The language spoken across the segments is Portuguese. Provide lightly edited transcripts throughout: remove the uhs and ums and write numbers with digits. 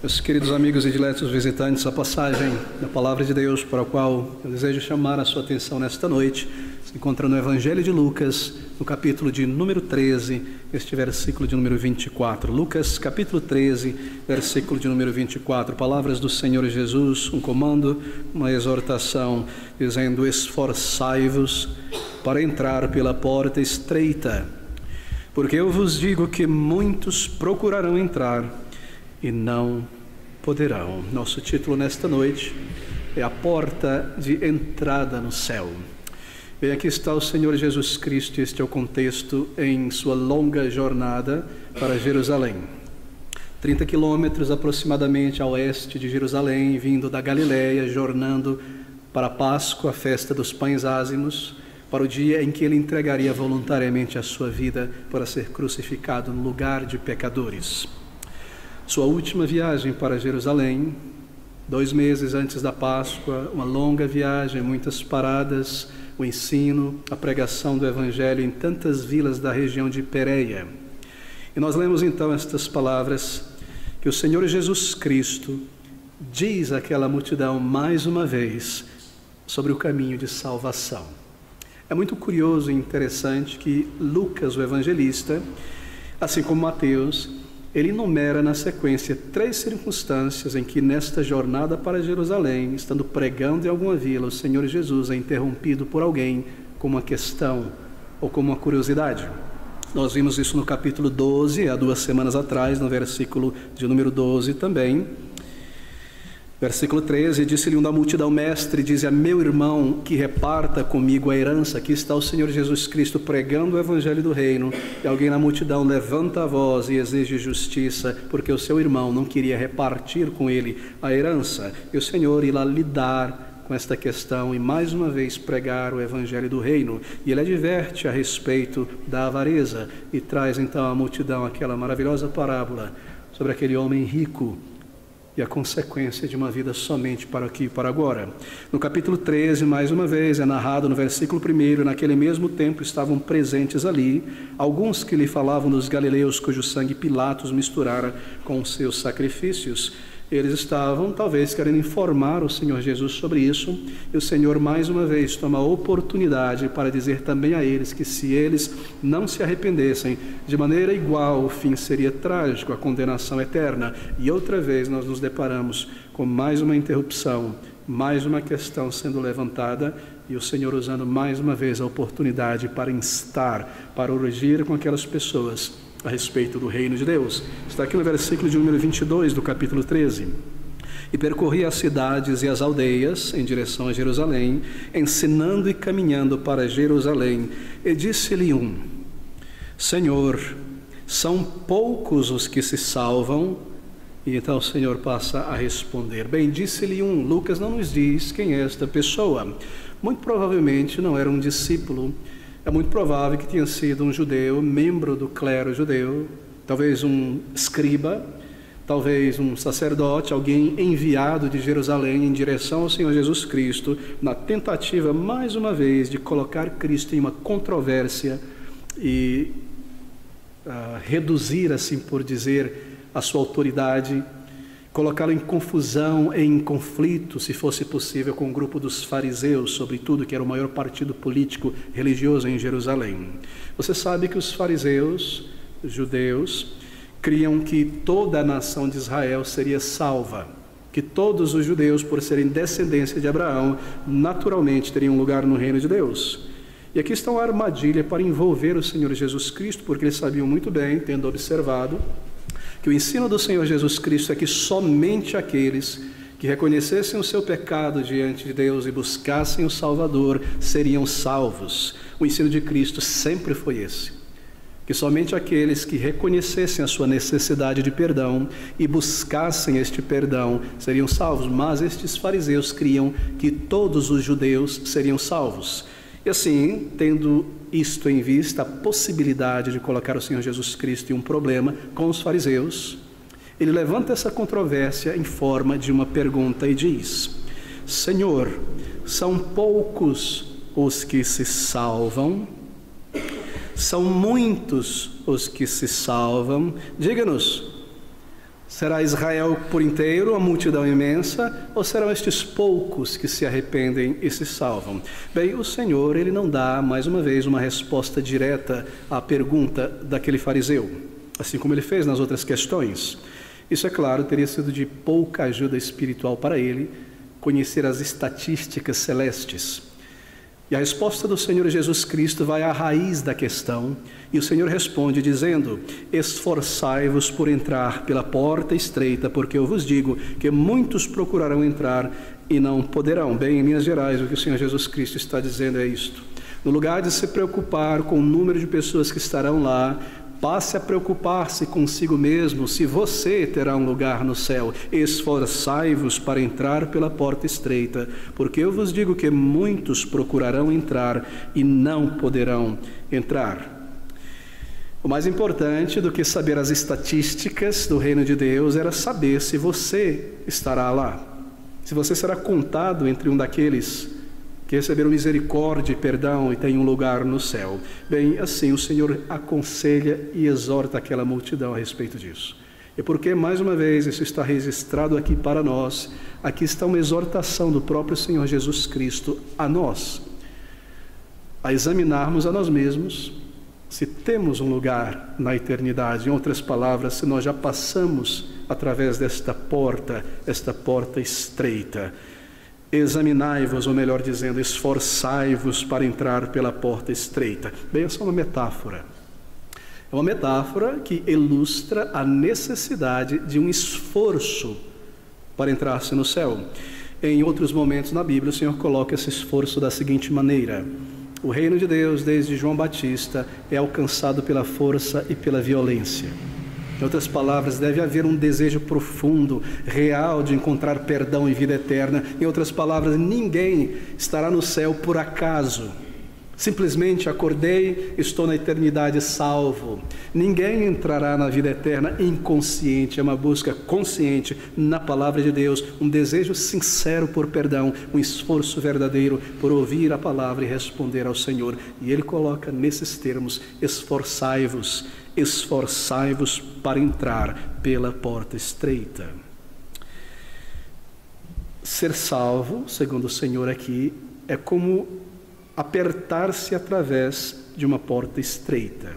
Meus queridos amigos e diletos visitantes, a passagem da Palavra de Deus para a qual eu desejo chamar a sua atenção nesta noite se encontra no Evangelho de Lucas, no capítulo de número 13, este versículo de número 24. Lucas, capítulo 13, versículo de número 24. Palavras do Senhor Jesus, um comando, uma exortação, dizendo: esforçai-vos para entrar pela porta estreita, porque eu vos digo que muitos procurarão entrar e não poderão. Nosso título nesta noite é a porta de entrada no céu. Bem, aqui está o Senhor Jesus Cristo, este é o contexto em sua longa jornada para Jerusalém. 30 quilômetros aproximadamente a oeste de Jerusalém, vindo da Galileia, jornando para a Páscoa, a festa dos pães ázimos, para o dia em que ele entregaria voluntariamente a sua vida para ser crucificado no lugar de pecadores. Sua última viagem para Jerusalém, 2 meses antes da Páscoa, uma longa viagem, muitas paradas, o ensino, a pregação do Evangelho em tantas vilas da região de Pérea. E nós lemos então estas palavras que o Senhor Jesus Cristo diz àquela multidão mais uma vez sobre o caminho de salvação. É muito curioso e interessante que Lucas, o evangelista, assim como Mateus, ele enumera na sequência 3 circunstâncias em que nesta jornada para Jerusalém, estando pregando em alguma vila, o Senhor Jesus é interrompido por alguém com uma questão ou com uma curiosidade. Nós vimos isso no capítulo 12, há 2 semanas atrás, no versículo de número 12 também. Versículo 13, disse-lhe um da multidão: mestre, dize a meu irmão que reparta comigo a herança. Aqui está o Senhor Jesus Cristo pregando o Evangelho do Reino, e alguém na multidão levanta a voz e exige justiça, porque o seu irmão não queria repartir com ele a herança. E o Senhor irá lidar com esta questão e mais uma vez pregar o Evangelho do Reino. E ele adverte a respeito da avareza e traz então à multidão aquela maravilhosa parábola sobre aquele homem rico e a consequência de uma vida somente para aqui e para agora. No capítulo 13, mais uma vez, é narrado no versículo 1, naquele mesmo tempo estavam presentes ali alguns que lhe falavam dos galileus, cujo sangue Pilatos misturara com os seus sacrifícios. Eles estavam, talvez, querendo informar o Senhor Jesus sobre isso, e o Senhor, mais uma vez, toma a oportunidade para dizer também a eles que se eles não se arrependessem, de maneira igual, o fim seria trágico, a condenação eterna. E outra vez nós nos deparamos com mais uma interrupção, mais uma questão sendo levantada, e o Senhor usando mais uma vez a oportunidade para instar, para urgir com aquelas pessoas a respeito do reino de Deus. Está aqui no versículo de número 22 do capítulo 13. E percorria as cidades e as aldeias em direção a Jerusalém, ensinando e caminhando para Jerusalém. E disse-lhe um: Senhor, são poucos os que se salvam? E então o Senhor passa a responder. Bem, disse-lhe um. Lucas não nos diz quem é esta pessoa. Muito provavelmente não era um discípulo. É muito provável que tenha sido um judeu, membro do clero judeu, talvez um escriba, talvez um sacerdote, alguém enviado de Jerusalém em direção ao Senhor Jesus Cristo, na tentativa, mais uma vez, de colocar Cristo em uma controvérsia e reduzir, assim por dizer, a sua autoridade, colocá-lo em confusão, em conflito, se fosse possível, com o grupo dos fariseus, sobretudo, que era o maior partido político religioso em Jerusalém. Você sabe que os fariseus, os judeus, criam que toda a nação de Israel seria salva, que todos os judeus, por serem descendência de Abraão, naturalmente teriam lugar no reino de Deus. E aqui está uma armadilha para envolver o Senhor Jesus Cristo, porque eles sabiam muito bem, tendo observado, que o ensino do Senhor Jesus Cristo é que somente aqueles que reconhecessem o seu pecado diante de Deus e buscassem o Salvador seriam salvos. O ensino de Cristo sempre foi esse, que somente aqueles que reconhecessem a sua necessidade de perdão e buscassem este perdão seriam salvos. Mas estes fariseus criam que todos os judeus seriam salvos. E assim, tendo isto em vista, a possibilidade de colocar o Senhor Jesus Cristo em um problema com os fariseus, ele levanta essa controvérsia em forma de uma pergunta e diz: Senhor, são poucos os que se salvam? São muitos os que se salvam? Diga-nos, Será Israel por inteiro, a multidão imensa, ou serão estes poucos que se arrependem e se salvam? Bem, o Senhor, Ele não dá, mais uma vez, uma resposta direta à pergunta daquele fariseu, assim como Ele fez nas outras questões. Isso, é claro, teria sido de pouca ajuda espiritual para ele, conhecer as estatísticas celestes. E a resposta do Senhor Jesus Cristo vai à raiz da questão, e o Senhor responde dizendo: esforçai-vos por entrar pela porta estreita, porque eu vos digo que muitos procurarão entrar e não poderão. Bem, em linhas gerais, o que o Senhor Jesus Cristo está dizendo é isto: no lugar de se preocupar com o número de pessoas que estarão lá, passe a preocupar-se consigo mesmo se você terá um lugar no céu. Esforçai-vos para entrar pela porta estreita, porque eu vos digo que muitos procurarão entrar e não poderão entrar. O mais importante do que saber as estatísticas do reino de Deus era saber se você estará lá, se você será contado entre um daqueles que receberam misericórdia e perdão e têm um lugar no céu. Bem, assim o Senhor aconselha e exorta aquela multidão a respeito disso. E porque, mais uma vez, isso está registrado aqui para nós, aqui está uma exortação do próprio Senhor Jesus Cristo a nós, a examinarmos a nós mesmos, se temos um lugar na eternidade. Em outras palavras, se nós já passamos através desta porta, esta porta estreita. Examinai-vos, ou melhor dizendo, esforçai-vos para entrar pela porta estreita. Bem, essa é uma metáfora. É uma metáfora que ilustra a necessidade de um esforço para entrar-se no céu. Em outros momentos na Bíblia, o Senhor coloca esse esforço da seguinte maneira: o reino de Deus, desde João Batista, é alcançado pela força e pela violência. Em outras palavras, deve haver um desejo profundo, real, de encontrar perdão e vida eterna. Em outras palavras, ninguém estará no céu por acaso. Simplesmente acordei, estou na eternidade salvo. Ninguém entrará na vida eterna inconsciente. É uma busca consciente na palavra de Deus, um desejo sincero por perdão, um esforço verdadeiro por ouvir a palavra e responder ao Senhor. E Ele coloca nesses termos: esforçai-vos. Esforçai-vos para entrar pela porta estreita. Ser salvo, segundo o Senhor aqui, é como apertar-se através de uma porta estreita.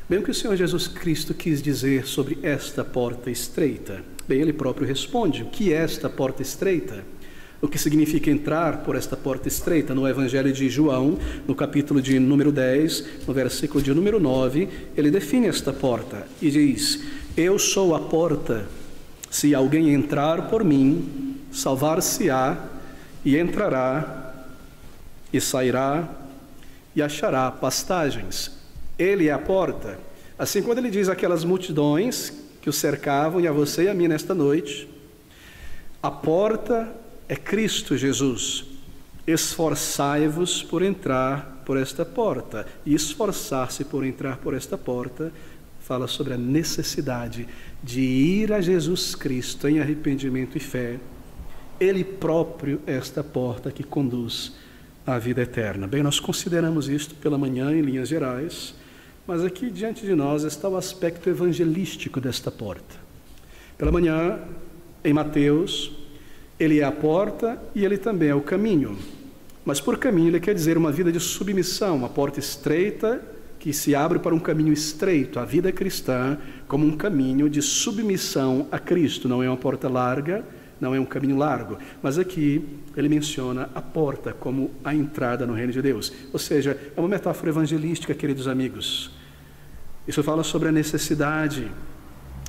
Bem, o que o Senhor Jesus Cristo quis dizer sobre esta porta estreita? Bem, Ele próprio responde: o que é esta porta estreita? O que significa entrar por esta porta estreita? No Evangelho de João, no capítulo de número 10, no versículo de número 9, ele define esta porta e diz: eu sou a porta, se alguém entrar por mim, salvar-se-á, e entrará, e sairá, e achará pastagens. Ele é a porta. Assim, quando ele diz aquelas multidões que o cercavam, e a você e a mim nesta noite, a porta é Cristo Jesus. Esforçai-vos por entrar por esta porta. E esforçar-se por entrar por esta porta fala sobre a necessidade de ir a Jesus Cristo em arrependimento e fé. Ele próprio é esta porta que conduz à vida eterna. Bem, nós consideramos isto pela manhã em linhas gerais, mas aqui diante de nós está o aspecto evangelístico desta porta. Pela manhã, em Mateus, Ele é a porta e Ele também é o caminho. Mas por caminho Ele quer dizer uma vida de submissão, uma porta estreita que se abre para um caminho estreito. A vida cristã como um caminho de submissão a Cristo. Não é uma porta larga, não é um caminho largo. Mas aqui Ele menciona a porta como a entrada no reino de Deus. Ou seja, é uma metáfora evangelística, queridos amigos. Isso fala sobre a necessidade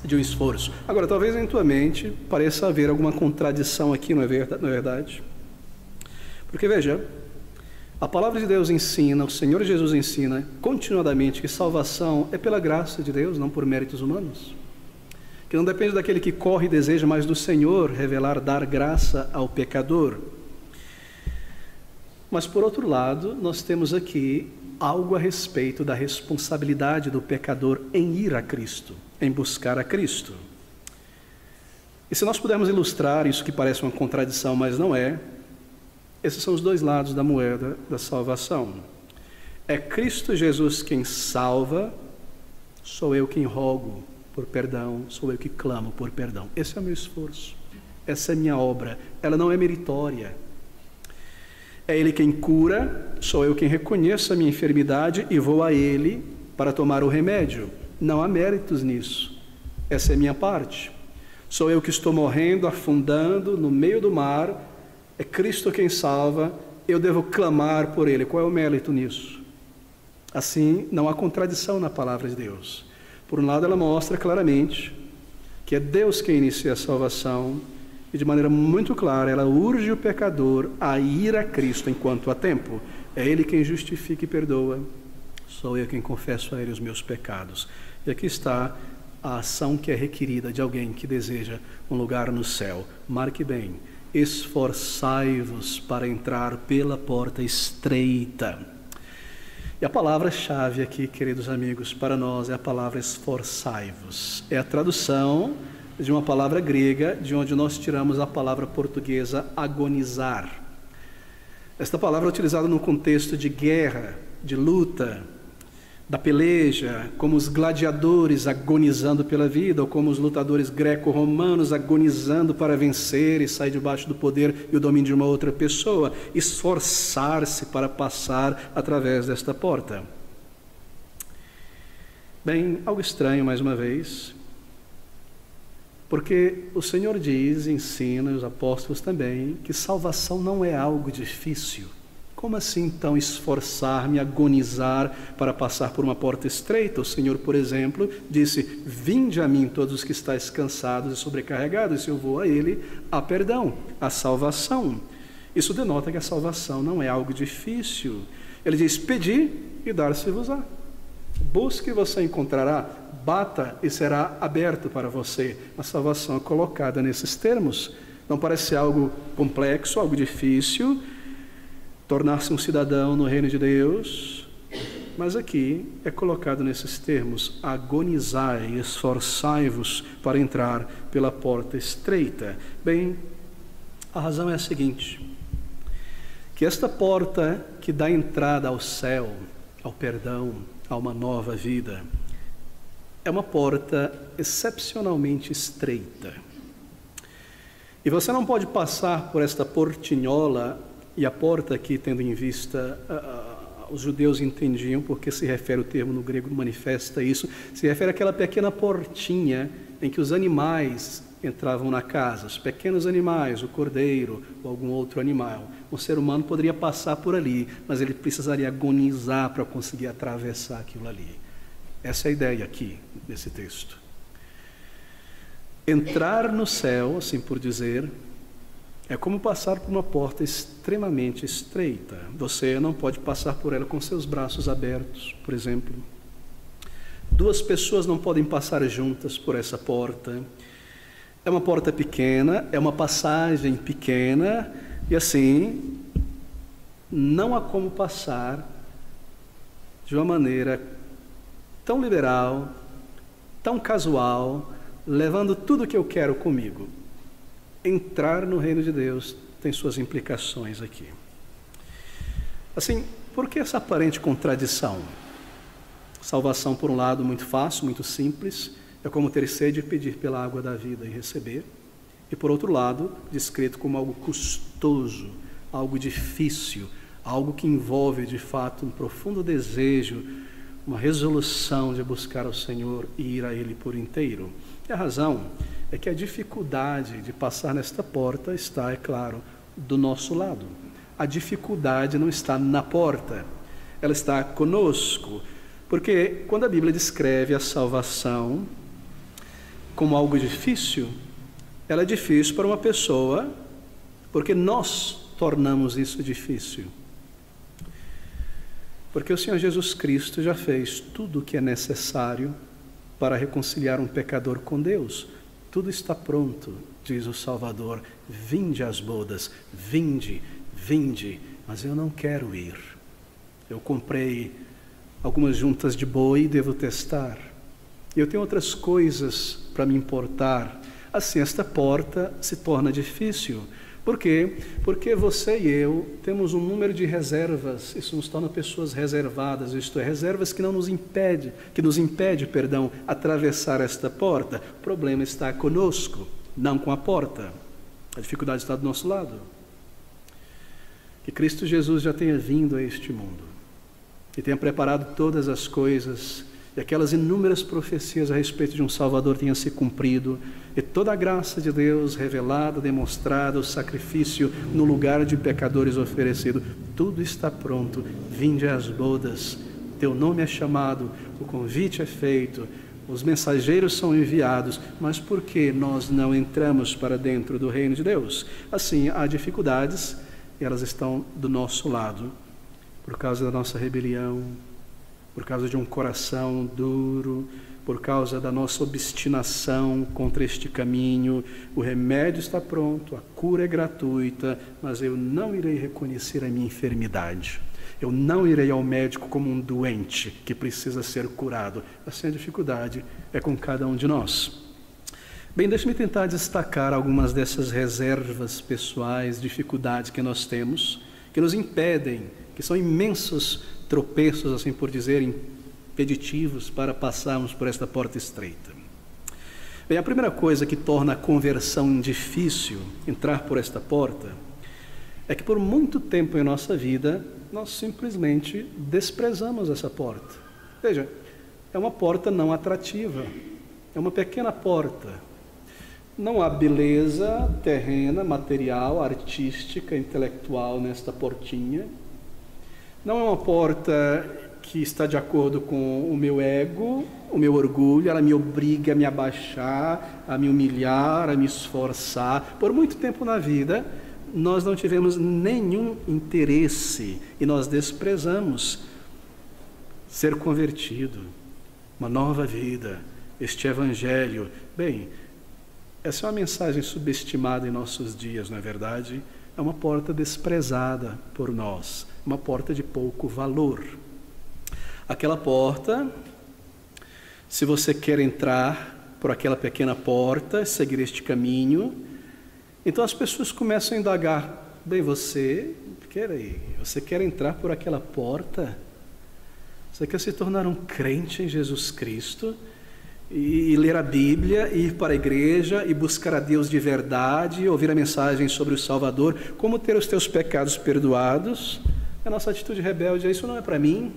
de um esforço. Agora, talvez em tua mente pareça haver alguma contradição aqui, não é verdade? Porque veja, a palavra de Deus ensina, o Senhor Jesus ensina continuadamente que salvação é pela graça de Deus, não por méritos humanos. Que não depende daquele que corre e deseja, mas do Senhor revelar, dar graça ao pecador. Mas por outro lado, nós temos aqui algo a respeito da responsabilidade do pecador em ir a Cristo, em buscar a Cristo. E se nós pudermos ilustrar isso que parece uma contradição, mas não é, esses são os dois lados da moeda da salvação. É Cristo Jesus quem salva, sou eu quem rogo por perdão, sou eu que clamo por perdão. Esse é o meu esforço, essa é a minha obra, ela não é meritória. É Ele quem cura, sou eu quem reconheço a minha enfermidade e vou a Ele para tomar o remédio. Não há méritos nisso, essa é a minha parte. Sou eu que estou morrendo, afundando no meio do mar, é Cristo quem salva, eu devo clamar por Ele. Qual é o mérito nisso? Assim, não há contradição na palavra de Deus. Por um lado, ela mostra claramente que é Deus quem inicia a salvação, e de maneira muito clara, ela urge o pecador a ir a Cristo enquanto há tempo. É Ele quem justifica e perdoa, sou eu quem confesso a Ele os meus pecados. E aqui está a ação que é requerida de alguém que deseja um lugar no céu. Marque bem: esforçai-vos para entrar pela porta estreita. E a palavra-chave aqui, queridos amigos, para nós é a palavra esforçai-vos. É a tradução de uma palavra grega, de onde nós tiramos a palavra portuguesa agonizar. Esta palavra é utilizada no contexto de guerra, de luta, da peleja, como os gladiadores agonizando pela vida, ou como os lutadores greco-romanos agonizando para vencer e sair debaixo do poder e o domínio de uma outra pessoa. Esforçar-se para passar através desta porta. Bem, algo estranho mais uma vez, porque o Senhor diz, ensina, e os apóstolos também, que salvação não é algo difícil. Como assim, então, esforçar-me, agonizar para passar por uma porta estreita? O Senhor, por exemplo, disse: vinde a mim todos os que estáis cansados e sobrecarregados, e eu vou a Ele, há perdão, há salvação. Isso denota que a salvação não é algo difícil. Ele diz: pedi e dar-se-vos-á. Busque e você encontrará, bata e será aberto para você. A salvação é colocada nesses termos. Não parece algo complexo, algo difícil, tornar-se um cidadão no reino de Deus, mas aqui é colocado nesses termos: agonizai, esforçai-vos para entrar pela porta estreita. Bem, a razão é a seguinte: que esta porta que dá entrada ao céu, ao perdão, a uma nova vida, é uma porta excepcionalmente estreita. E você não pode passar por esta portinhola. E a porta aqui, tendo em vista, os judeus entendiam, porque se refere o termo no grego, manifesta isso, se refere àquela pequena portinha em que os animais entravam na casa, os pequenos animais, o cordeiro ou algum outro animal. Um ser humano poderia passar por ali, mas ele precisaria agonizar para conseguir atravessar aquilo ali. Essa é a ideia aqui, nesse texto. Entrar no céu, assim por dizer, é como passar por uma porta extremamente estreita. Você não pode passar por ela com seus braços abertos, por exemplo. Duas pessoas não podem passar juntas por essa porta. É uma porta pequena, é uma passagem pequena, e assim, não há como passar de uma maneira tão liberal, tão casual, levando tudo o que eu quero comigo. Entrar no reino de Deus tem suas implicações aqui. Assim, por que essa aparente contradição? Salvação, por um lado, muito fácil, muito simples, é como ter sede e pedir pela água da vida e receber. E por outro lado, descrito como algo custoso, algo difícil, algo que envolve de fato um profundo desejo, uma resolução de buscar ao Senhor e ir a Ele por inteiro. E a razão é que a dificuldade de passar nesta porta está, é claro, do nosso lado. A dificuldade não está na porta, ela está conosco. Porque quando a Bíblia descreve a salvação como algo difícil, ela é difícil para uma pessoa, porque nós tornamos isso difícil. Porque o Senhor Jesus Cristo já fez tudo o que é necessário para reconciliar um pecador com Deus. Tudo está pronto, diz o Salvador. Vinde às bodas, vinde, vinde, mas eu não quero ir. Eu comprei algumas juntas de boi e devo testar. Eu tenho outras coisas para me importar. Assim, esta porta se torna difícil, Por quê? Porque você e eu temos um número de reservas, isso nos torna pessoas reservadas, isto é, reservas que nos impede, atravessar esta porta. O problema está conosco, não com a porta. A dificuldade está do nosso lado. Que Cristo Jesus já tenha vindo a este mundo e tenha preparado todas as coisas, e aquelas inúmeras profecias a respeito de um Salvador tenham se cumprido, e toda a graça de Deus revelada, demonstrada, o sacrifício no lugar de pecadores oferecido, tudo está pronto. Vinde às bodas, teu nome é chamado, o convite é feito, os mensageiros são enviados, mas por que nós não entramos para dentro do reino de Deus? Assim, há dificuldades, e elas estão do nosso lado, por causa da nossa rebelião, por causa de um coração duro, por causa da nossa obstinação contra este caminho. O remédio está pronto, a cura é gratuita, mas eu não irei reconhecer a minha enfermidade. Eu não irei ao médico como um doente que precisa ser curado. Assim, a dificuldade é com cada um de nós. Bem, deixe-me tentar destacar algumas dessas reservas pessoais, dificuldades que nós temos, que nos impedem, que são imensos tropeços, assim por dizer, impeditivos para passarmos por esta porta estreita. Bem, a primeira coisa que torna a conversão difícil, entrar por esta porta, é que por muito tempo em nossa vida, nós simplesmente desprezamos essa porta. Veja, é uma porta não atrativa, é uma pequena porta. Não há beleza terrena, material, artística, intelectual nesta portinha. Não é uma porta que está de acordo com o meu ego, o meu orgulho, ela me obriga a me abaixar, a me humilhar, a me esforçar. Por muito tempo na vida, nós não tivemos nenhum interesse e nós desprezamos ser convertido, uma nova vida, este evangelho. Bem, essa é uma mensagem subestimada em nossos dias, não é verdade? É uma porta desprezada por nós, uma porta de pouco valor. Aquela porta, se você quer entrar por aquela pequena porta, seguir este caminho, então as pessoas começam a indagar: bem, você quer entrar por aquela porta? Você quer se tornar um crente em Jesus Cristo? E ler a Bíblia, ir para a igreja e buscar a Deus de verdade, ouvir a mensagem sobre o Salvador, como ter os teus pecados perdoados? A nossa atitude rebelde é: isso não é para mim,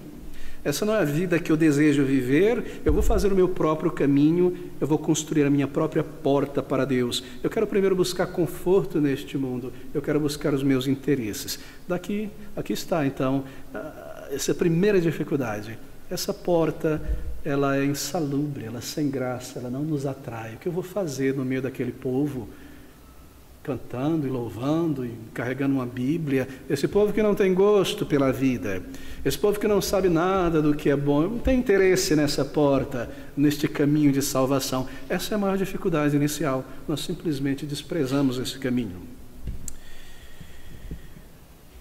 essa não é a vida que eu desejo viver, eu vou fazer o meu próprio caminho, eu vou construir a minha própria porta para Deus. Eu quero primeiro buscar conforto neste mundo, eu quero buscar os meus interesses. Aqui está então essa primeira dificuldade. Essa porta, ela é insalubre, ela é sem graça, ela não nos atrai. O que eu vou fazer no meio daquele povo, cantando e louvando e carregando uma Bíblia? Esse povo que não tem gosto pela vida, esse povo que não sabe nada do que é bom, não tem interesse nessa porta, neste caminho de salvação. Essa é a maior dificuldade inicial. Nós simplesmente desprezamos esse caminho.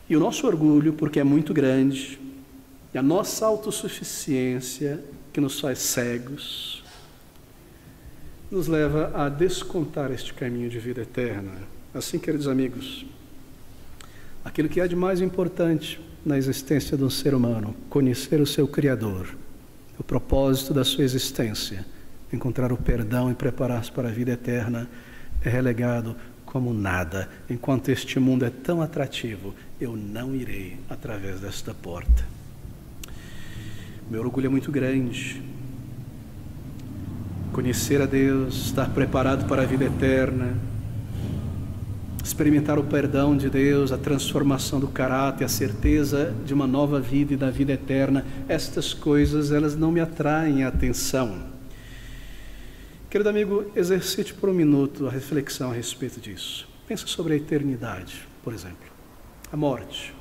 E o nosso orgulho, porque é muito grande, e a nossa autossuficiência, que nos faz cegos, nos leva a descontar este caminho de vida eterna. Assim, queridos amigos, aquilo que há de mais importante na existência de um ser humano, conhecer o seu Criador, o propósito da sua existência, encontrar o perdão e preparar-se para a vida eterna, é relegado como nada. Enquanto este mundo é tão atrativo, eu não irei através desta porta. Meu orgulho é muito grande. Conhecer a Deus, estar preparado para a vida eterna, experimentar o perdão de Deus, a transformação do caráter, a certeza de uma nova vida e da vida eterna, estas coisas, elas não me atraem a atenção. Querido amigo, exercite por um minuto a reflexão a respeito disso. Pensa sobre a eternidade, por exemplo. A morte.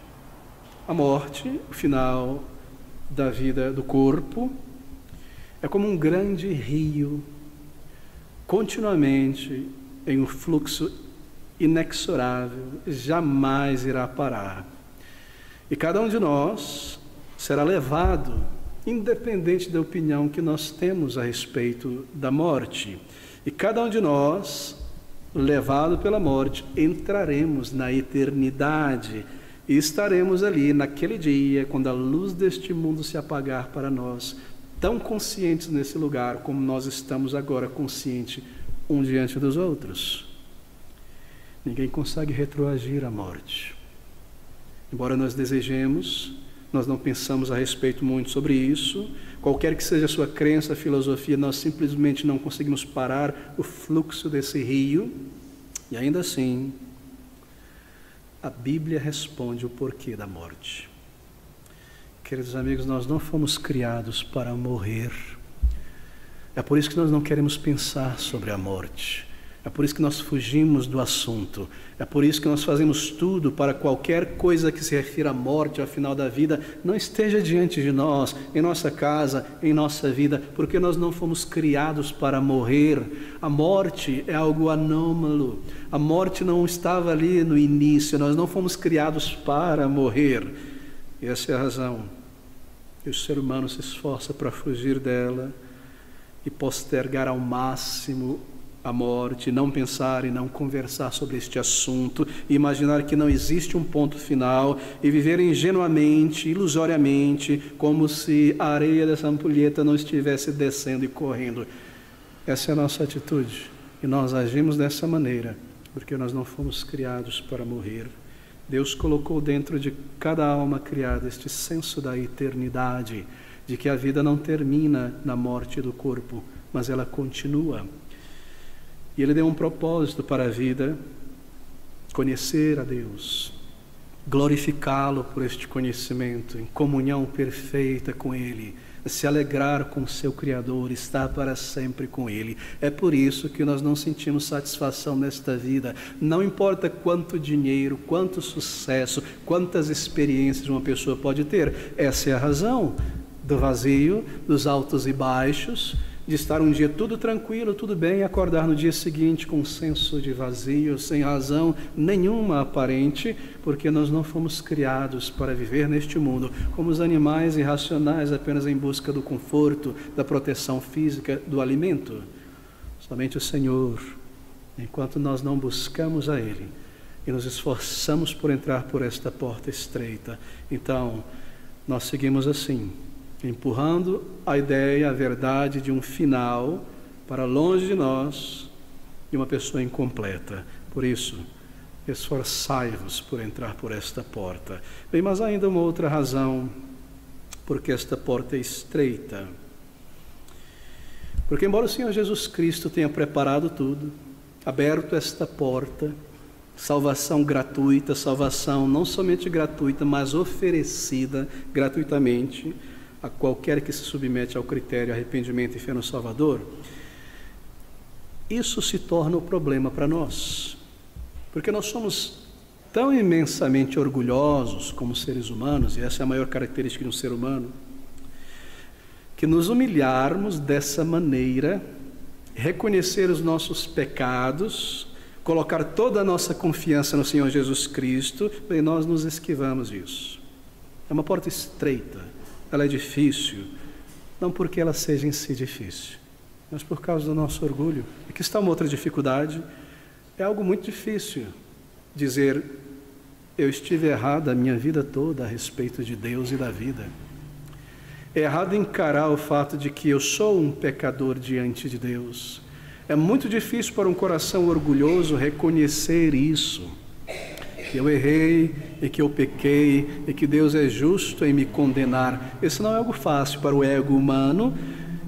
A morte, o final da vida do corpo, é como um grande rio, continuamente em um fluxo inexorável, jamais irá parar. E cada um de nós será levado, independente da opinião que nós temos a respeito da morte. E cada um de nós levado pela morte, entraremos na eternidade e estaremos ali naquele dia, quando a luz deste mundo se apagar para nós, tão conscientes nesse lugar como nós estamos agora conscientes um diante dos outros. Ninguém consegue retroagir à morte. Embora nós desejemos, nós não pensamos a respeito muito sobre isso. Qualquer que seja a sua crença, filosofia, nós simplesmente não conseguimos parar o fluxo desse rio. E ainda assim, a Bíblia responde o porquê da morte. Queridos amigos, nós não fomos criados para morrer. É por isso que nós não queremos pensar sobre a morte. É por isso que nós fugimos do assunto. É por isso que nós fazemos tudo para qualquer coisa que se refira à morte, ao final da vida, não esteja diante de nós, em nossa casa, em nossa vida, porque nós não fomos criados para morrer. A morte é algo anômalo. A morte não estava ali no início, nós não fomos criados para morrer. E essa é a razão que o ser humano se esforça para fugir dela e postergar ao máximo a morte, não pensar e não conversar sobre este assunto, e imaginar que não existe um ponto final, e viver ingenuamente, ilusoriamente, como se a areia dessa ampulheta não estivesse descendo e correndo. Essa é a nossa atitude, e nós agimos dessa maneira, porque nós não fomos criados para morrer. Deus colocou dentro de cada alma criada este senso da eternidade, de que a vida não termina na morte do corpo, mas ela continua. E Ele deu um propósito para a vida: conhecer a Deus, glorificá-lo por este conhecimento, em comunhão perfeita com Ele, se alegrar com o seu Criador, estar para sempre com Ele. É por isso que nós não sentimos satisfação nesta vida. Não importa quanto dinheiro, quanto sucesso, quantas experiências uma pessoa pode ter. Essa é a razão do vazio, dos altos e baixos, de estar um dia tudo tranquilo, tudo bem, e acordar no dia seguinte com um senso de vazio, sem razão nenhuma aparente, porque nós não fomos criados para viver neste mundo como os animais irracionais, apenas em busca do conforto, da proteção física, do alimento. Somente o Senhor, enquanto nós não buscamos a Ele e nos esforçamos por entrar por esta porta estreita, então nós seguimos assim, empurrando a ideia, a verdade de um final para longe de nós, de uma pessoa incompleta. Por isso, esforçai-vos por entrar por esta porta. Bem, mas há ainda uma outra razão porque esta porta é estreita. Porque embora o Senhor Jesus Cristo tenha preparado tudo, aberto esta porta, salvação gratuita, salvação não somente gratuita, mas oferecida gratuitamente a qualquer que se submete ao critério arrependimento e fé no Salvador, isso se torna um problema para nós, porque nós somos tão imensamente orgulhosos como seres humanos, e essa é a maior característica de um ser humano, que nos humilharmos dessa maneira, reconhecer os nossos pecados, colocar toda a nossa confiança no Senhor Jesus Cristo, e nós nos esquivamos disso. É uma porta estreita. Ela é difícil, não porque ela seja em si difícil, mas por causa do nosso orgulho. Aqui está uma outra dificuldade. É algo muito difícil dizer: eu estive errado a minha vida toda a respeito de Deus e da vida. É errado encarar o fato de que eu sou um pecador diante de Deus. É muito difícil para um coração orgulhoso reconhecer isso, que eu errei e que eu pequei e que Deus é justo em me condenar. Isso não é algo fácil para o ego humano,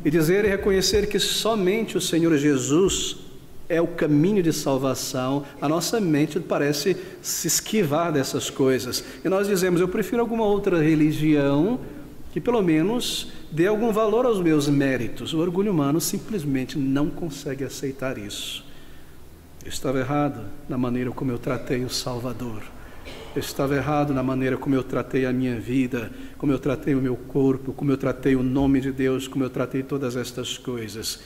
e dizer e reconhecer que somente o Senhor Jesus é o caminho de salvação. A nossa mente parece se esquivar dessas coisas, e nós dizemos: eu prefiro alguma outra religião que pelo menos dê algum valor aos meus méritos. O orgulho humano simplesmente não consegue aceitar isso. Eu estava errado na maneira como eu tratei o Salvador. Eu estava errado na maneira como eu tratei a minha vida, como eu tratei o meu corpo, como eu tratei o nome de Deus, como eu tratei todas estas coisas.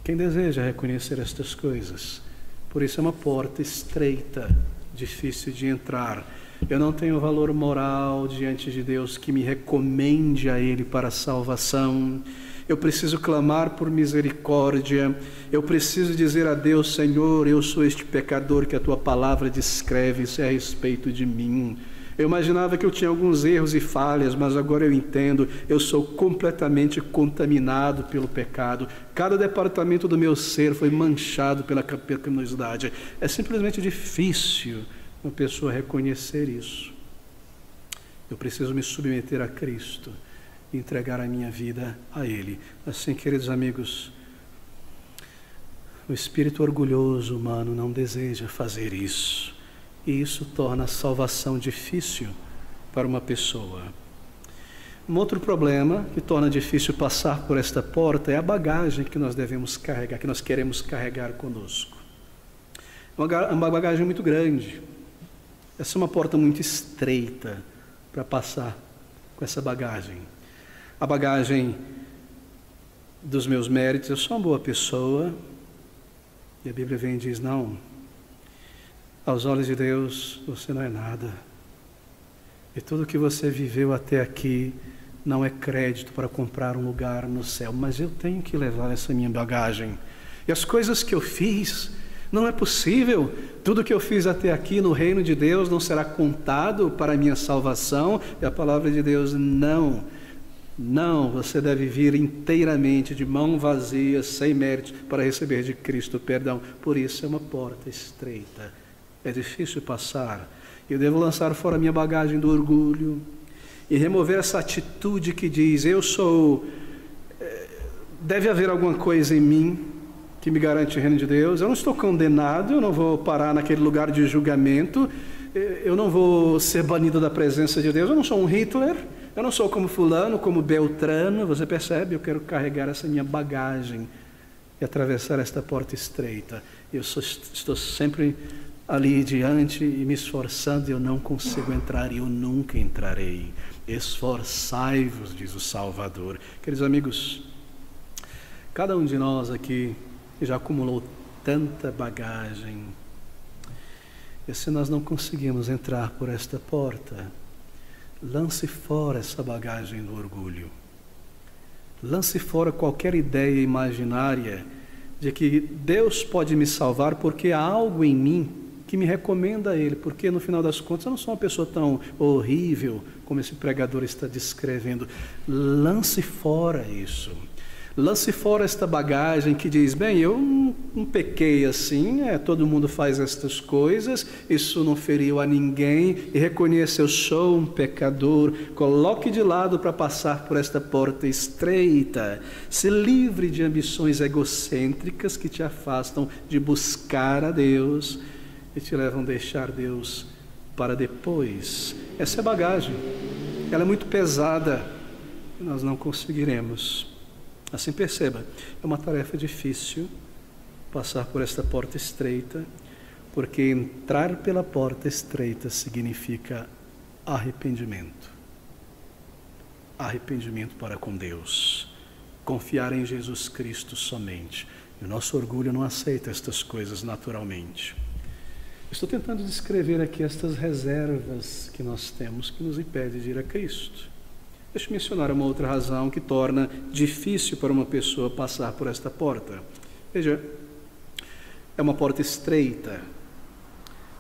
Quem deseja reconhecer estas coisas? Por isso é uma porta estreita, difícil de entrar. Eu não tenho valor moral diante de Deus que me recomende a Ele para a salvação. Eu preciso clamar por misericórdia. Eu preciso dizer a Deus: Senhor, eu sou este pecador que a tua palavra descreve, isso é a respeito de mim. Eu imaginava que eu tinha alguns erros e falhas, mas agora eu entendo, eu sou completamente contaminado pelo pecado. Cada departamento do meu ser foi manchado pela pecaminosidade. É simplesmente difícil uma pessoa reconhecer isso. Eu preciso me submeter a Cristo e entregar a minha vida a Ele. Assim, queridos amigos, o espírito orgulhoso humano não deseja fazer isso. E isso torna a salvação difícil para uma pessoa. Um outro problema que torna difícil passar por esta porta é a bagagem que nós devemos carregar, que nós queremos carregar conosco. Uma bagagem muito grande. Essa é uma porta muito estreita para passar com essa bagagem. A bagagem dos meus méritos: eu sou uma boa pessoa. E a Bíblia vem e diz: não, aos olhos de Deus você não é nada. E tudo que você viveu até aqui não é crédito para comprar um lugar no céu. Mas eu tenho que levar essa minha bagagem. E as coisas que eu fiz, não é possível. Tudo que eu fiz até aqui no reino de Deus não será contado para a minha salvação. E a palavra de Deus: não, você deve vir inteiramente de mão vazia, sem mérito, para receber de Cristo perdão. Por isso é uma porta estreita. É difícil passar. Eu devo lançar fora a minha bagagem do orgulho e remover essa atitude que diz: deve haver alguma coisa em mim que me garante o reino de Deus. Eu não estou condenado, eu não vou parar naquele lugar de julgamento, eu não vou ser banido da presença de Deus, eu não sou um Hitler, eu não sou como fulano, como Beltrano. Você percebe? Eu quero carregar essa minha bagagem e atravessar esta porta estreita. Estou sempre ali diante e me esforçando, eu não consigo entrar e eu nunca entrarei. Esforçai-vos, diz o Salvador. Queridos amigos, cada um de nós aqui já acumulou tanta bagagem, e se nós não conseguimos entrar por esta porta, lance fora essa bagagem do orgulho. Lance fora qualquer ideia imaginária de que Deus pode me salvar porque há algo em mim que me recomenda a Ele, porque no final das contas eu não sou uma pessoa tão horrível como esse pregador está descrevendo. Lance fora isso. Lance fora esta bagagem que diz: bem, eu não pequei assim, todo mundo faz estas coisas, isso não feriu a ninguém, e reconheça: eu sou um pecador. Coloque de lado para passar por esta porta estreita. Se livre de ambições egocêntricas que te afastam de buscar a Deus e te levam a deixar Deus para depois. Essa é a bagagem. Ela é muito pesada e nós não conseguiremos. Assim, perceba, é uma tarefa difícil passar por esta porta estreita, porque entrar pela porta estreita significa arrependimento. Arrependimento para com Deus. Confiar em Jesus Cristo somente. E o nosso orgulho não aceita estas coisas naturalmente. Estou tentando descrever aqui estas reservas que nós temos que nos impede de ir a Cristo. Deixa eu mencionar uma outra razão que torna difícil para uma pessoa passar por esta porta. Veja, é uma porta estreita.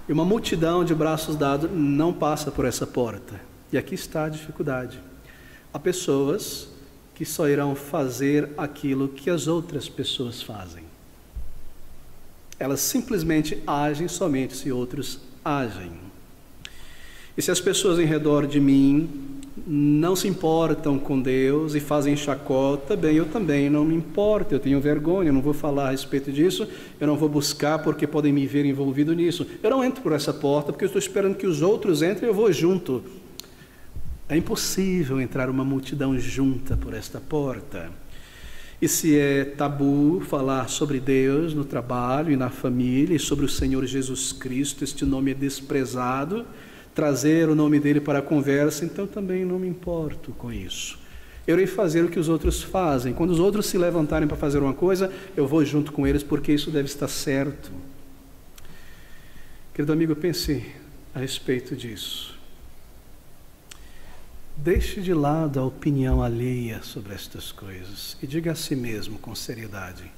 E uma multidão de braços dados não passa por essa porta. E aqui está a dificuldade. Há pessoas que só irão fazer aquilo que as outras pessoas fazem. Elas simplesmente agem somente se outros agem. E se as pessoas em redor de mim não se importam com Deus e fazem chacota, bem, eu também não me importo, eu tenho vergonha, eu não vou falar a respeito disso, eu não vou buscar porque podem me ver envolvido nisso. Eu não entro por essa porta porque eu estou esperando que os outros entrem e eu vou junto. É impossível entrar uma multidão junta por esta porta. E se é tabu falar sobre Deus no trabalho e na família, e sobre o Senhor Jesus Cristo, este nome é desprezado, trazer o nome dele para a conversa, então também não me importo com isso. Eu irei fazer o que os outros fazem. Quando os outros se levantarem para fazer uma coisa, eu vou junto com eles, porque isso deve estar certo. Querido amigo, pense a respeito disso. deixe de lado a opinião alheia sobre estas coisas e diga a si mesmo com seriedade: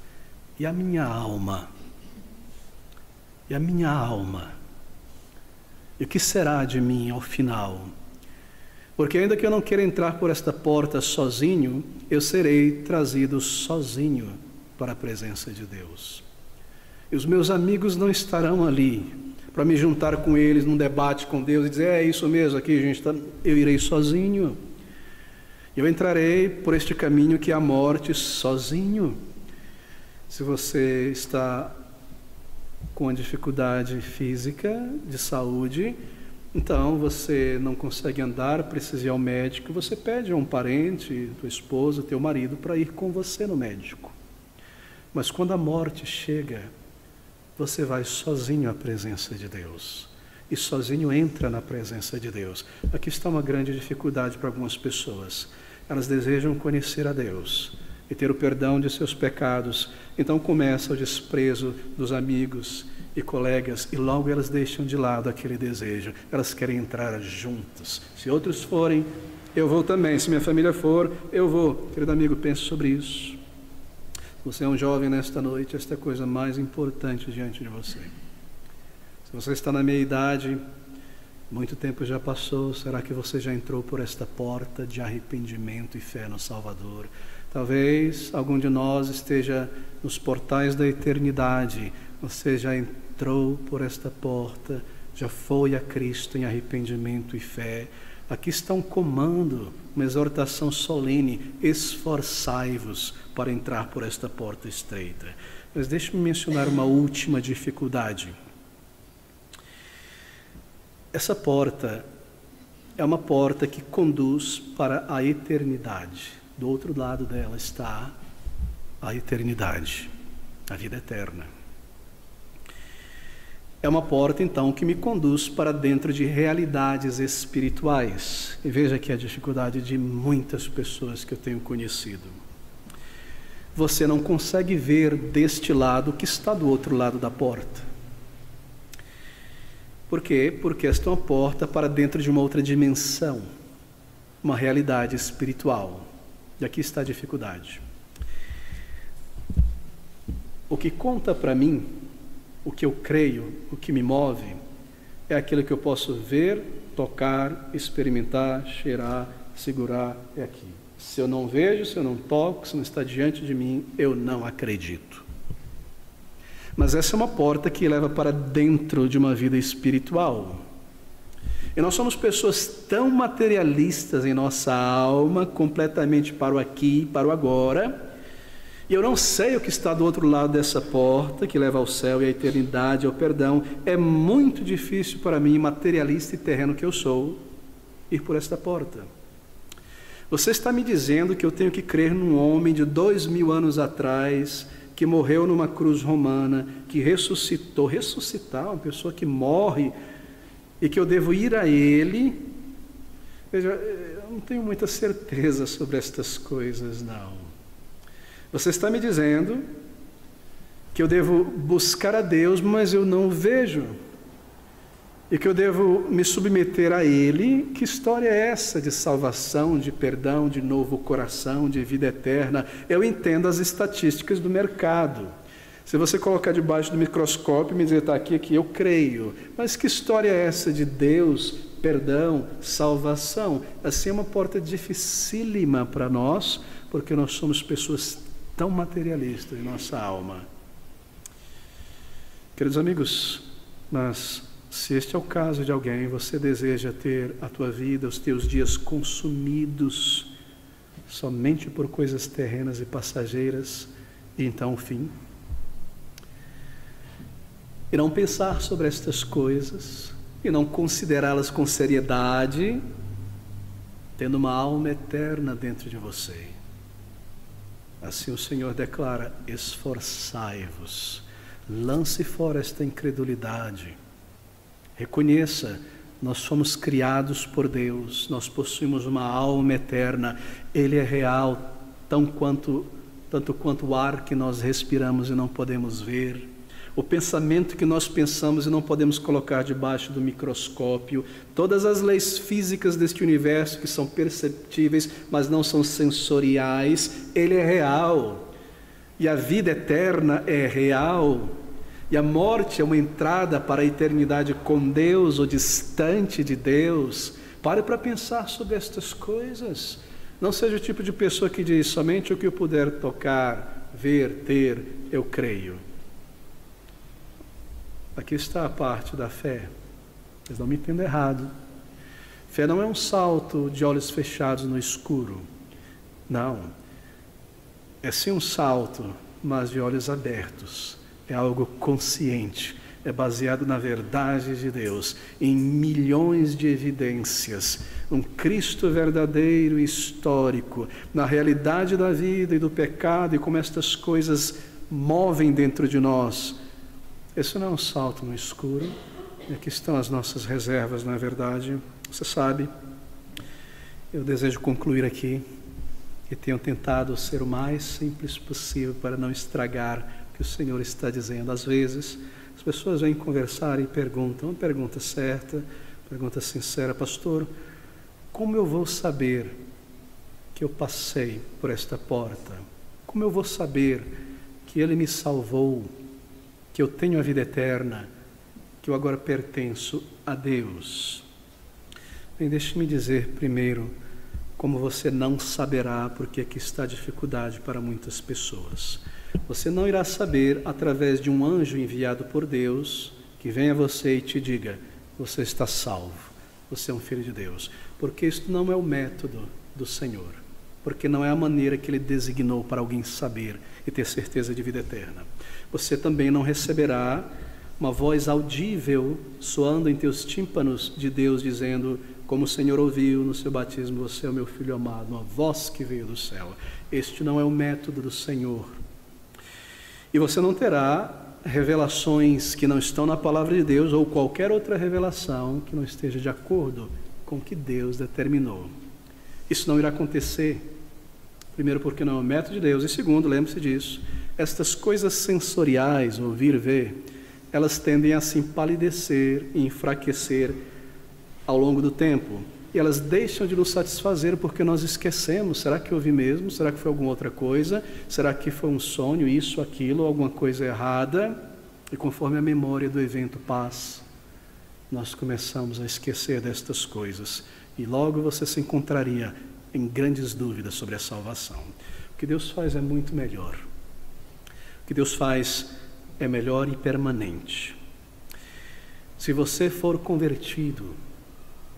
e a minha alma? E a minha alma? E o que será de mim ao final? Porque ainda que eu não queira entrar por esta porta sozinho, eu serei trazido sozinho para a presença de Deus. E os meus amigos não estarão ali para me juntar com eles num debate com Deus e dizer: é isso mesmo aqui, gente, eu irei sozinho. Eu entrarei por este caminho que é a morte sozinho. Se você está com a dificuldade física, de saúde, então você não consegue andar, precisa ir ao médico, você pede a um parente, tua esposa, teu marido, para ir com você no médico. Mas quando a morte chega, você vai sozinho à presença de Deus. E sozinho entra na presença de Deus. Aqui está uma grande dificuldade para algumas pessoas. Elas desejam conhecer a Deus e ter o perdão de seus pecados. Então começa o desprezo dos amigos e colegas, e logo elas deixam de lado aquele desejo. Elas querem entrar juntas. Se outros forem, eu vou também. Se minha família for, eu vou. Querido amigo, pense sobre isso. Você é um jovem nesta noite, esta é a coisa mais importante diante de você. Se você está na meia idade, muito tempo já passou, será que você já entrou por esta porta de arrependimento e fé no Salvador? Talvez algum de nós esteja nos portais da eternidade. Você já entrou por esta porta, já foi a Cristo em arrependimento e fé. Aqui está um comando, uma exortação solene: esforçai-vos para entrar por esta porta estreita. Mas deixe-me mencionar uma última dificuldade. Essa porta é uma porta que conduz para a eternidade. Do outro lado dela está a eternidade, a vida eterna. É uma porta, então, que me conduz para dentro de realidades espirituais. E veja aqui a dificuldade de muitas pessoas que eu tenho conhecido. Você não consegue ver deste lado o que está do outro lado da porta. Por quê? Porque esta é uma porta para dentro de uma outra dimensão, uma realidade espiritual. E aqui está a dificuldade. O que conta para mim, o que eu creio, o que me move, é aquilo que eu posso ver, tocar, experimentar, cheirar, segurar, é aqui. Se eu não vejo, se eu não toco, se não está diante de mim, eu não acredito. Mas essa é uma porta que leva para dentro de uma vida espiritual. E nós somos pessoas tão materialistas em nossa alma, completamente para o aqui, para o agora, e eu não sei o que está do outro lado dessa porta, que leva ao céu e à eternidade, ao perdão. É muito difícil para mim, materialista e terreno que eu sou, ir por esta porta. Você está me dizendo que eu tenho que crer num homem de 2000 anos atrás, que morreu numa cruz romana, que ressuscitou, ressuscitar uma pessoa que morre, e que eu devo ir a ele? Veja, eu não tenho muita certeza sobre estas coisas, não. Você está me dizendo que eu devo buscar a Deus, mas eu não o vejo, e que eu devo me submeter a Ele. Que história é essa de salvação, de perdão, de novo coração, de vida eterna? Eu entendo as estatísticas do mercado. Se você colocar debaixo do microscópio e me dizer: está aqui, eu creio. Mas que história é essa de Deus, perdão, salvação? Assim é uma porta dificílima para nós, porque nós somos pessoas tão materialistas em nossa alma. Queridos amigos, mas se este é o caso de alguém, você deseja ter a tua vida, os teus dias consumidos somente por coisas terrenas e passageiras, e então o fim, e não pensar sobre estas coisas, e não considerá-las com seriedade, tendo uma alma eterna dentro de você. Assim o Senhor declara: esforçai-vos, lance fora esta incredulidade, reconheça, nós fomos criados por Deus, nós possuímos uma alma eterna, Ele é real, tanto quanto o ar que nós respiramos e não podemos ver. o pensamento que nós pensamos e não podemos colocar debaixo do microscópio, todas as leis físicas deste universo que são perceptíveis, mas não são sensoriais, ele é real. E a vida eterna é real. E a morte é uma entrada para a eternidade com Deus ou distante de Deus. Pare para pensar sobre estas coisas. Não seja o tipo de pessoa que diz somente o que eu puder tocar, ver, ter, eu creio. Aqui está a parte da fé. Vocês não me entendam errado. Fé não é um salto de olhos fechados no escuro. Não. É sim um salto, mas de olhos abertos. É algo consciente. É baseado na verdade de Deus, em milhões de evidências, um Cristo verdadeiro e histórico, na realidade da vida e do pecado e como estas coisas movem dentro de nós. Esse não é um salto no escuro, e aqui estão as nossas reservas, na verdade. Você sabe, eu desejo concluir aqui, e tenho tentado ser o mais simples possível para não estragar o que o Senhor está dizendo. Às vezes, as pessoas vêm conversar e perguntam, uma pergunta certa, pergunta sincera: pastor, como eu vou saber que eu passei por esta porta? Como eu vou saber que Ele me salvou, que eu tenho a vida eterna, que eu agora pertenço a Deus? Bem, deixe-me dizer primeiro como você não saberá, porque aqui está a dificuldade para muitas pessoas. Você não irá saber através de um anjo enviado por Deus, que venha a você e te diga: você está salvo, você é um filho de Deus. Porque isto não é o método do Senhor. Porque não é a maneira que Ele designou para alguém saber e ter certeza de vida eterna. Você também não receberá uma voz audível soando em teus tímpanos de Deus dizendo, como o Senhor ouviu no seu batismo: você é o meu filho amado, uma voz que veio do céu. Este não é o método do Senhor. E você não terá revelações que não estão na palavra de Deus ou qualquer outra revelação que não esteja de acordo com o que Deus determinou. Isso não irá acontecer, primeiro porque não é o método de Deus, e segundo, lembre-se disso, estas coisas sensoriais, ouvir, ver, elas tendem a se empalidecer e enfraquecer ao longo do tempo. E elas deixam de nos satisfazer porque nós esquecemos. Será que eu ouvi mesmo? Será que foi alguma outra coisa? Será que foi um sonho, isso, aquilo, alguma coisa errada? E conforme a memória do evento passa, nós começamos a esquecer destas coisas. E logo você se encontraria em grandes dúvidas sobre a salvação. O que Deus faz é muito melhor. O que Deus faz é melhor e permanente. Se você for convertido,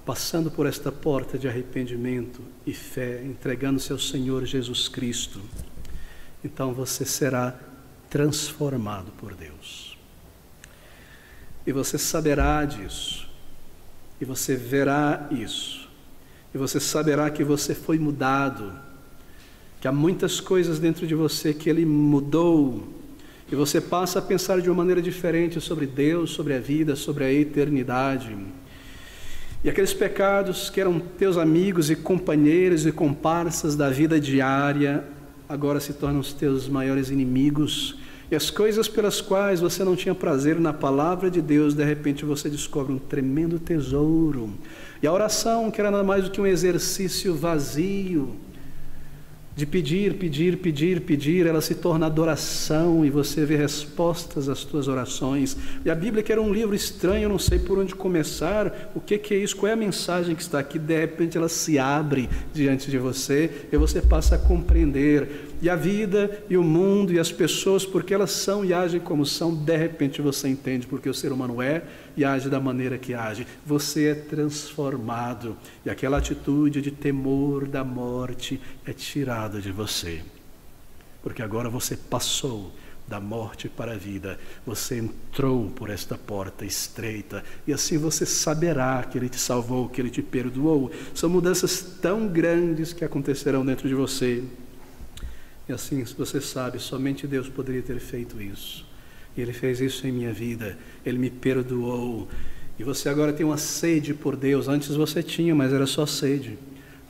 passando por esta porta de arrependimento e fé, entregando-se ao Senhor Jesus Cristo, então você será transformado por Deus. E você saberá disso, e você verá isso, e você saberá que você foi mudado, que há muitas coisas dentro de você que Ele mudou, e você passa a pensar de uma maneira diferente sobre Deus, sobre a vida, sobre a eternidade. E aqueles pecados que eram teus amigos e companheiros e comparsas da vida diária, agora se tornam os teus maiores inimigos. E as coisas pelas quais você não tinha prazer na palavra de Deus, de repente você descobre um tremendo tesouro. E a oração, que era nada mais do que um exercício vazio, de pedir, pedir, pedir, pedir, ela se torna adoração e você vê respostas às tuas orações. E a Bíblia, que era um livro estranho, eu não sei por onde começar, o que é isso, qual é a mensagem que está aqui, de repente ela se abre diante de você e você passa a compreender. E a vida e o mundo e as pessoas, porque elas são e agem como são, de repente você entende porque o ser humano é e age da maneira que age. Você é transformado e aquela atitude de temor da morte é tirada de você, porque agora você passou da morte para a vida, você entrou por esta porta estreita e assim você saberá que Ele te salvou, que Ele te perdoou. São mudanças tão grandes que acontecerão dentro de você. E assim, se você sabe, somente Deus poderia ter feito isso. E Ele fez isso em minha vida. Ele me perdoou. E você agora tem uma sede por Deus. Antes você tinha, mas era só sede.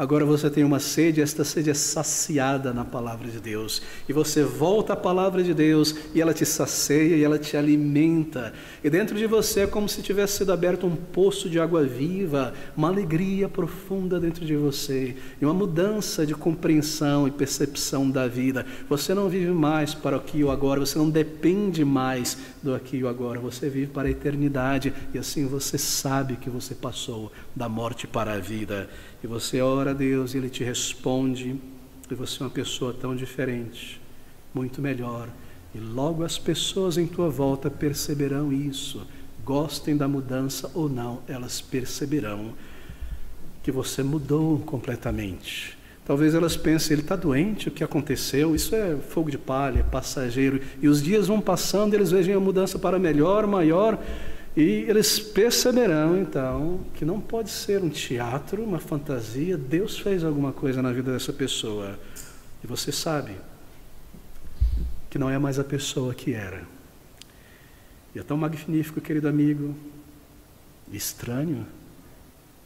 Agora você tem uma sede, esta sede é saciada na palavra de Deus. E você volta à palavra de Deus e ela te sacia e ela te alimenta. E dentro de você é como se tivesse sido aberto um poço de água viva, uma alegria profunda dentro de você e uma mudança de compreensão e percepção da vida. Você não vive mais para o aqui e o agora, você não depende mais do aqui e o agora, você vive para a eternidade e assim você sabe que você passou da morte para a vida. E você ora a Deus e Ele te responde, e você é uma pessoa tão diferente, muito melhor. E logo as pessoas em tua volta perceberão isso, gostem da mudança ou não, elas perceberão que você mudou completamente. Talvez elas pensem, ele está doente, o que aconteceu? Isso é fogo de palha, é passageiro. E os dias vão passando, eles vejam a mudança para melhor, maior, e eles perceberão, então, que não pode ser um teatro, uma fantasia. Deus fez alguma coisa na vida dessa pessoa. E você sabe que não é mais a pessoa que era. E é tão magnífico, querido amigo, estranho.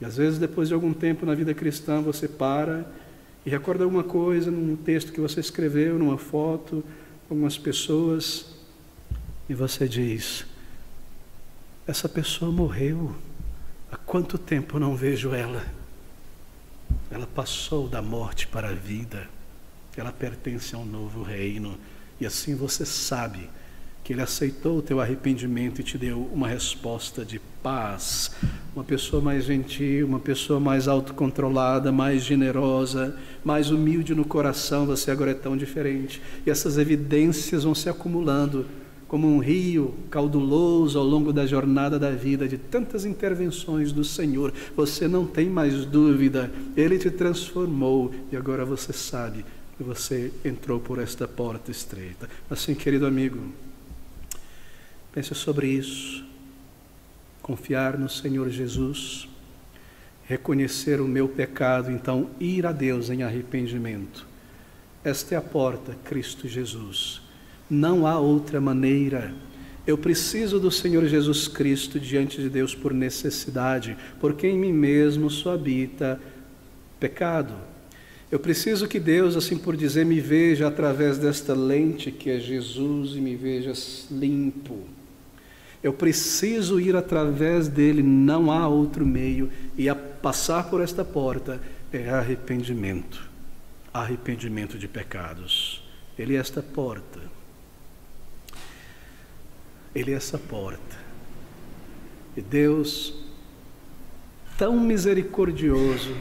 E às vezes, depois de algum tempo na vida cristã, você para e recorda alguma coisa num texto que você escreveu, numa foto, algumas pessoas, e você diz: essa pessoa morreu, há quanto tempo eu não vejo ela? Ela passou da morte para a vida, ela pertence a um novo reino, e assim você sabe que Ele aceitou o teu arrependimento e te deu uma resposta de paz. Uma pessoa mais gentil, uma pessoa mais autocontrolada, mais generosa, mais humilde no coração, você agora é tão diferente. E essas evidências vão se acumulando como um rio caudaloso ao longo da jornada da vida, de tantas intervenções do Senhor. Você não tem mais dúvida, Ele te transformou e agora você sabe que você entrou por esta porta estreita. Assim, querido amigo, pense sobre isso, confiar no Senhor Jesus, reconhecer o meu pecado, então ir a Deus em arrependimento. Esta é a porta, Cristo Jesus. Não há outra maneira. Eu preciso do Senhor Jesus Cristo diante de Deus por necessidade, porque em mim mesmo só habita pecado. Eu preciso que Deus, assim por dizer, me veja através desta lente que é Jesus e me veja limpo. Eu preciso ir através dele, não há outro meio, e a passar por esta porta é arrependimento, arrependimento de pecados. Ele é esta porta, Ele é essa porta, e Deus, tão misericordioso,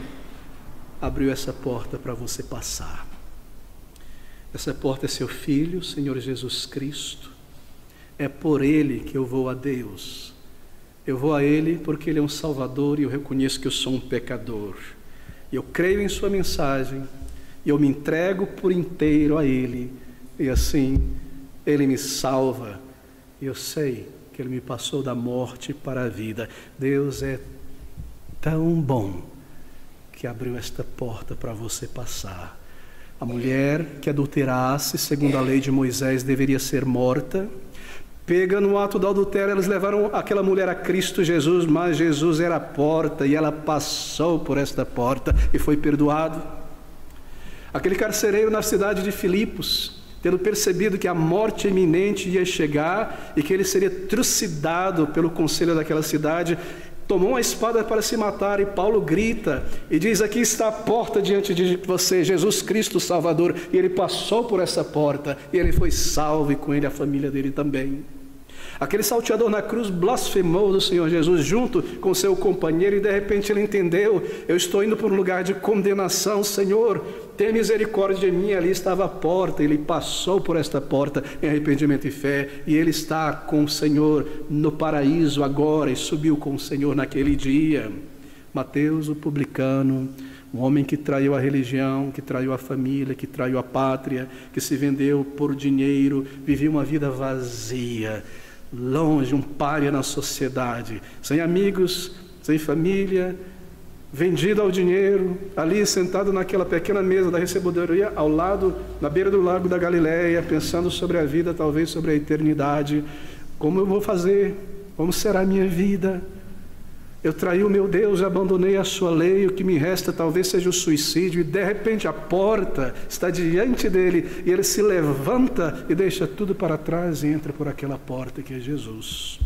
abriu essa porta para você passar. Essa porta é seu Filho, Senhor Jesus Cristo. É por Ele que eu vou a Deus. Eu vou a Ele porque Ele é um Salvador e eu reconheço que eu sou um pecador. E eu creio em sua mensagem e eu me entrego por inteiro a Ele. E assim, Ele me salva. E eu sei que Ele me passou da morte para a vida. Deus é tão bom que abriu esta porta para você passar. A mulher que adulterasse, segundo a lei de Moisés, deveria ser morta. Pega no ato do adultério, eles levaram aquela mulher a Cristo Jesus, mas Jesus era a porta e ela passou por esta porta e foi perdoado. Aquele carcereiro na cidade de Filipos, tendo percebido que a morte iminente ia chegar e que ele seria trucidado pelo conselho daquela cidade, tomou uma espada para se matar, e Paulo grita e diz: aqui está a porta diante de você, Jesus Cristo Salvador. E ele passou por essa porta e ele foi salvo, e com ele a família dele também. Aquele salteador na cruz blasfemou do Senhor Jesus junto com seu companheiro, e de repente ele entendeu: eu estou indo para um lugar de condenação, Senhor, tenha misericórdia de mim. Ali estava a porta, ele passou por esta porta em arrependimento e fé, e ele está com o Senhor no paraíso agora, e subiu com o Senhor naquele dia. Mateus, o publicano, um homem que traiu a religião, que traiu a família, que traiu a pátria, que se vendeu por dinheiro, vivia uma vida vazia, longe, um pária na sociedade, sem amigos, sem família, vendido ao dinheiro, ali sentado naquela pequena mesa da recebedoria ao lado, na beira do lago da Galileia, pensando sobre a vida, talvez sobre a eternidade. Como eu vou fazer? Como será a minha vida? Eu traí o meu Deus, abandonei a sua lei, o que me resta talvez seja o suicídio, e de repente a porta está diante dele, e ele se levanta e deixa tudo para trás e entra por aquela porta que é Jesus.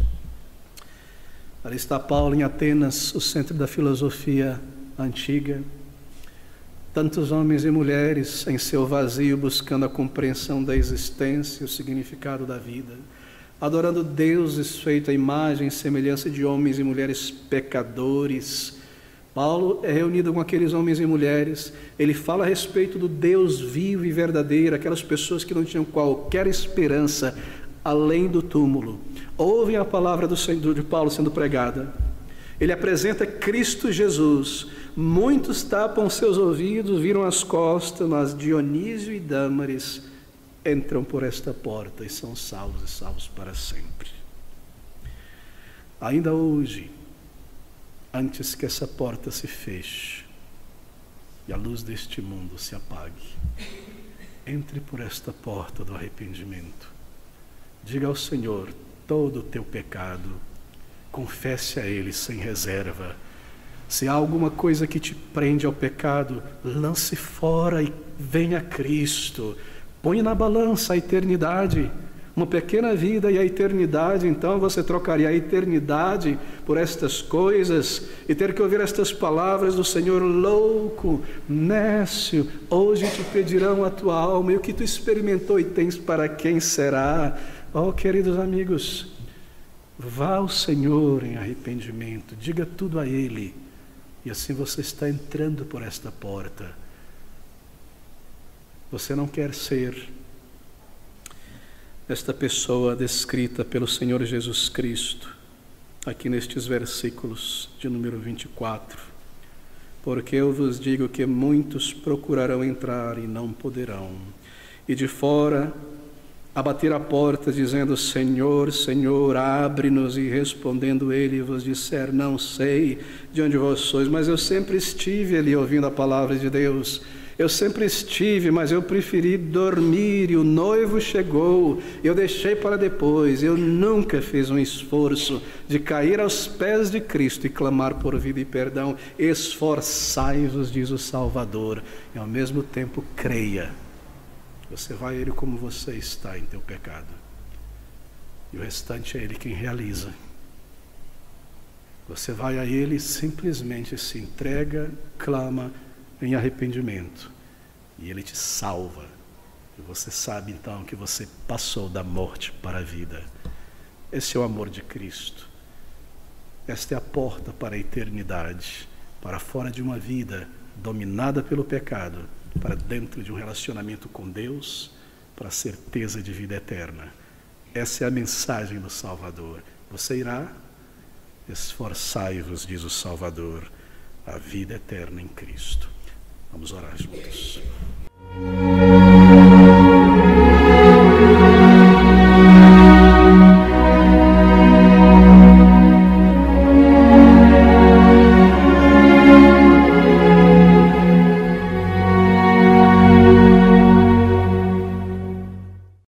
Ali está Paulo em Atenas, o centro da filosofia antiga. Tantos homens e mulheres em seu vazio buscando a compreensão da existência, o significado da vida, adorando deuses feitos à imagem e semelhança de homens e mulheres pecadores. Paulo é reunido com aqueles homens e mulheres, ele fala a respeito do Deus vivo e verdadeiro, aquelas pessoas que não tinham qualquer esperança além do túmulo. Ouvem a palavra de Paulo sendo pregada. Ele apresenta Cristo Jesus. Muitos tapam seus ouvidos, viram as costas, mas Dionísio e Dâmaris entram por esta porta e são salvos e salvos para sempre. Ainda hoje, antes que essa porta se feche e a luz deste mundo se apague, entre por esta porta do arrependimento. Diga ao Senhor todo o teu pecado, confesse a Ele sem reserva. Se há alguma coisa que te prende ao pecado, lance fora e venha a Cristo. Põe na balança a eternidade, uma pequena vida e a eternidade. Então você trocaria a eternidade por estas coisas e ter que ouvir estas palavras do Senhor: louco, nécio, hoje te pedirão a tua alma, e o que tu experimentou e tens para quem será? Oh, queridos amigos, vá ao Senhor em arrependimento, diga tudo a Ele, e assim você está entrando por esta porta. Você não quer ser esta pessoa descrita pelo Senhor Jesus Cristo, aqui nestes versículos de número 24. Porque eu vos digo que muitos procurarão entrar e não poderão, e de fora a bater a porta, dizendo: Senhor, Senhor, abre-nos. E respondendo ele vos disser: não sei de onde vós sois. Mas eu sempre estive ali ouvindo a palavra de Deus. Eu sempre estive, mas eu preferi dormir, e o noivo chegou, eu deixei para depois. Eu nunca fiz um esforço de cair aos pés de Cristo e clamar por vida e perdão. Esforçai-vos, diz o Salvador, e ao mesmo tempo creia. Você vai a Ele como você está em teu pecado, e o restante é Ele quem realiza. Você vai a Ele e simplesmente se entrega, clama em arrependimento, e Ele te salva. E você sabe então que você passou da morte para a vida. Esse é o amor de Cristo. Esta é a porta para a eternidade, para fora de uma vida dominada pelo pecado, para dentro de um relacionamento com Deus, para a certeza de vida eterna. Essa é a mensagem do Salvador. Você irá? Esforçai-vos, diz o Salvador, a vida eterna em Cristo. Vamos orar juntos.